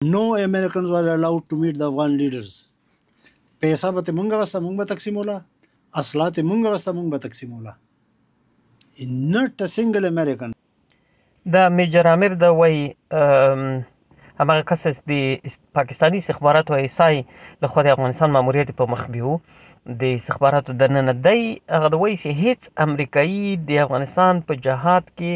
No Americans were allowed to meet the Afghan leaders. پیسه به مونږ غوسته مونږ به تقسیموله، اصلات مونږ غوسته مونږ به تقسیموله. Not a single American. د میجر عامر د وایي هماغه کس د پاکستاني استخباراتو ایسای لخوا د افغانستان ماموریت په مخ بیو د استخباراتو د ننه دی هغه د وایي چې هیڅ امریکایي د افغانستان په جهاد کې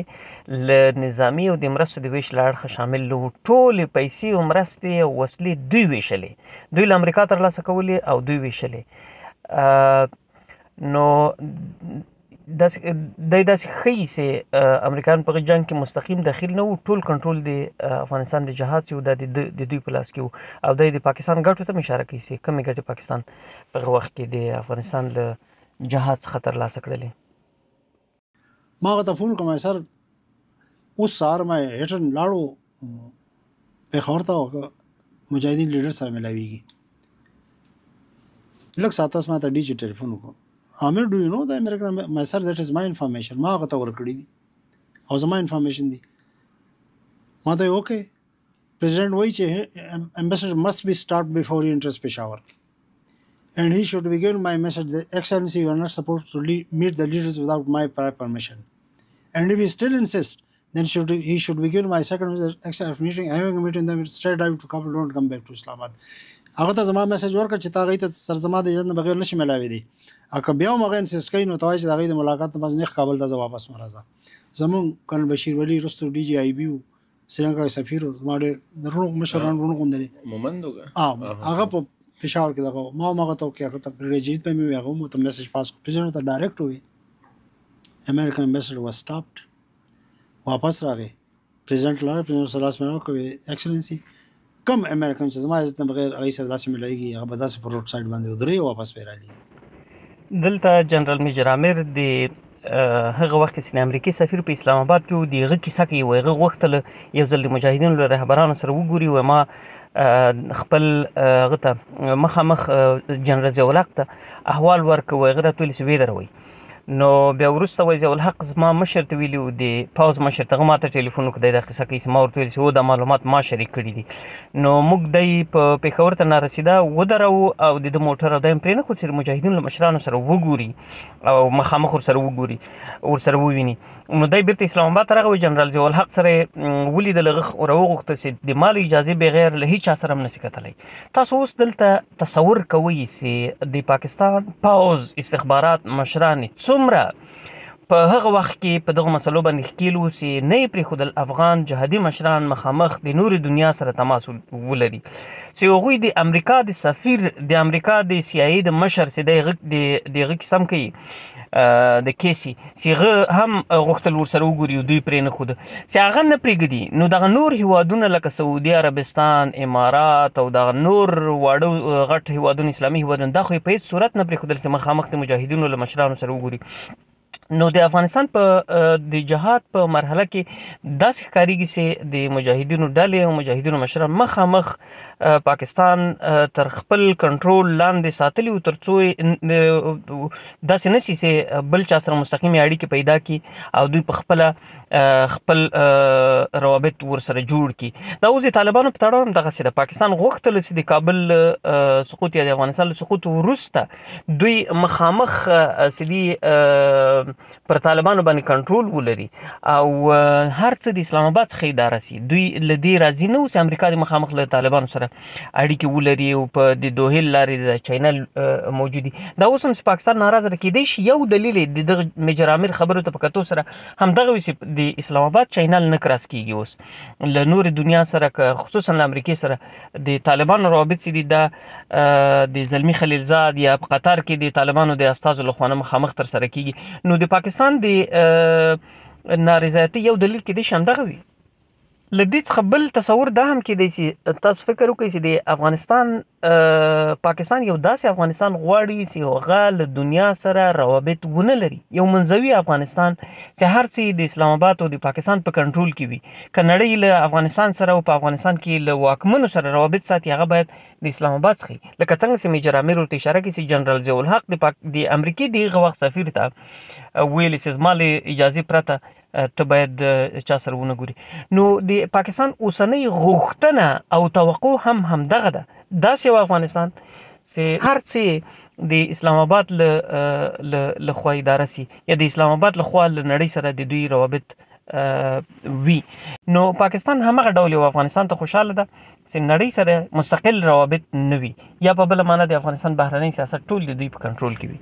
له نظامي او د مرستو د ویش له اړخه شامل نه وو. ټولې پیسې او مرستې او وسلې دوی ویشلې، دوی له امریکا ترلاسه کولې او دوی ویشلې. نو داسې ښیي چې امریکایان په جنګ کې مستقیم داخل نه وو، ټول کنټرول د افغانستان د جهاد چې و دا د دوی په لاس کې و، او دی د پاکستان ګټو ته هم اشاره کوي چې کومې ګټې پاکستان په هغه وخت کې د افغانستان له جهاد څخه ترلاسه کړلې. ما هغه ته فون کوم سر اوس سهار ما هیټن لاړو پېښور ته مجاهدین لیډر سره ملاویږي. لږ ساعت اوس ما ته ډي جي ټلیفون وکړو. Amir, do you know the American? My sir, that is my information. ما هغه ته ورکړي دي او زما انفارمیشن دي. ما ته اوکې پریزیډنټ وایي چې ambassador must be stopped before he enters Peshawar and he should be given my message that excellency you are not supposed to meet the leaders without my prior permission, and if he still insists then he should be given my second meeting. I am meeting them straight out to Kabul, don't come back to Islamabad. هغه ته زما میسج ورکړ چې تا هغې ته سرزما د اجازت نه بغیر نشي ملاوی دی. که بیا هم هغه انسسټ کوي نو ته وایي چې د هغې د ملاقات نه پس نیغ کابل ته زه واپس مه راځه. زمونږ کرنل بشیر ولی وروستو ډي جي آی بي و، سریلانکا سفیر و، زما ډېر مشران وروڼه غوندې دی هغه په پېښور کې دغه ما هم هغه ته وکړې هغه ته ریجیت ته مې وویل هغه هم ورته میسج پاس کړو. پرېزیډنټ ته ډایرکټ وویل امریکن امبیسډر واز سټاپډ. واپس راغی پرېزیډنټ لاړ، پرېزیډنټ سره لاس مې راوکړ ایکسلنسي کم امریکن چې زما عزت نه بغیر هغې سره داسې ملاویږي هغه به داسې په روډ سایډ باندې ودرېږي او واپس به یې رالیږي. دلته جنرال میجر عامر د هغه وخت کې د امریکایي سفیر په اسلام آباد کې و، د هغه کیسه کوي. هغه غوښتل یو ځل د مجاهدینو له رهبرانو سره وګوري. ما خپل هغه ته مخامخ جنرال ضیاء الحق ته احوال ورکړ، هغه راته ویل چې ودروئ. نو بیا وروسته وایي ضیاء الحق زما مشر ته ویلي و، د پوځ مشر ته، هغه ما ته ټلیفون وکړ، دی دا قصه کوي چې ما ورته ویل چې دا معلومات ما شریک کړي دي. نو موږ دی په پېښور ته نارسېده ودروو او د ده موټر او دا یې پرېنښود چې د مجاهدینو له مشرانو سره وګوري او مخامخ ورسره وګوري، ورسره وویني. نو دی بیرته اسلام آباد ته راغی. جنرال ضیاء الحق سره یې ولیدل، هغه راوغوښتل چې د ما له اجازې بغیر له هېچ چا سره هم نسي کتلی. تاسو اوس دلته تصور کوئ چې د پاکستان پوځ استخبارات مشران څومره په هغه وخت کې په دغو مسلو باندې ښکېل وو چې نه یې پرېښودل افغان جهادي مشران مخامخ د نورې دنیا سره تماس ولري، چې هغوی د امریکا د سفیر، د امریکا د سی آی ای د مشر چې دی د هغه کیسه هم کوي د کیسي، چې هغه هم غوښتل ورسره وګوري او دوی پرې نه ښوده چې هغه نه پرېږدي. نو دغه نور هیوادونه لکه سعودي عربستان، امارات او دغه نور واړه غټ هیوادونه، اسلامي هیوادونه، دا خو یې په هېڅ صورت نه پرېښودل چې مخامخ د مجاهدینو له مشرانو سره وګوري. نو د افغانستان په د جهاد په مرحله کې داسې ښکارېږي چې د مجاهدینو ډلې او مجاهدینو مشران مخامخ پاکستان تر خپل کنټرول لاندې ساتلي وو، تر څو داسې نه شي چې بل چا سره مستقیمې اړیکې پیدا کړي او دوی په خپله خپل روابط ورسره جوړ کړي. دا اوس د طالبانو په تړاو هم دغسې ده. پاکستان غوښتل چې د کابل سقوط یا د افغانستان له سقوط وروسته دوی مخامخ چې دي پر طالبانو باندې کنټرول ولري او هر څه د اسلام آباد څخه اداره سي. دوی له دې راضي نه وو چې امریکا د مخامخ له طالبانو سره اړیکې ولري او په د دوحې له لارې د چینل موجودي. دا اوس هم چې پاکستان ناراضه ده، کېدای شي یو دلیل یې د دغه میجر عامر خبرو ته په کتو سره همدغه وي چې د اسلام آباد چینل نه کراس کېږي اوس له نورې دنیا سره، که خصوصا له امریکې سره د طالبانو روابط چې دي دا د زلمي خلیلزاد یا په قطر کې د طالبانو د استازو له خوا نه مخامخ ترسره کېږي. نو د پاکستان د نارضایتۍ یو دلیل کېدای شي همدغه وي. له دې څخه بل تصور دا هم کېدی چې تاسو فکر وکړئ چې د افغانستان پاکستان یو داسې افغانستان غواړي چې هغه له دنیا سره روابط ونه لري، یو منځوي افغانستان چې هر څه د اسلام آباد او د پاکستان په کنټرول کې وي. که نړۍ له افغانستان سره او په افغانستان کې له واکمنو سره روابط ساتي، هغه باید د اسلام آباد څخه لکه څنګه چې میجر عامر ورته اشاره کوي چې جنرال ضیاء الحق د امریکې د هغه وخت سفیر ته ویلي چې زما له اجازې پرته ته باید چا سره ونه ګوري. نو د پاکستان اوسنۍ غوښتنه او توقع هم همدغه ده، داسې یو افغانستان چې هر څه د اسلام آباد له خوا اداره سي یا د اسلام آباد له خوا له نړۍ سره د دوی روابط وي. نو پاکستان همغه ډول یو افغانستان ته خوشاله ده چې نړۍ سره مستقل روابط نه وي، یا په بله معنا د افغانستان بهرنی سیاست ټول د دوی په کنټرول کې وي.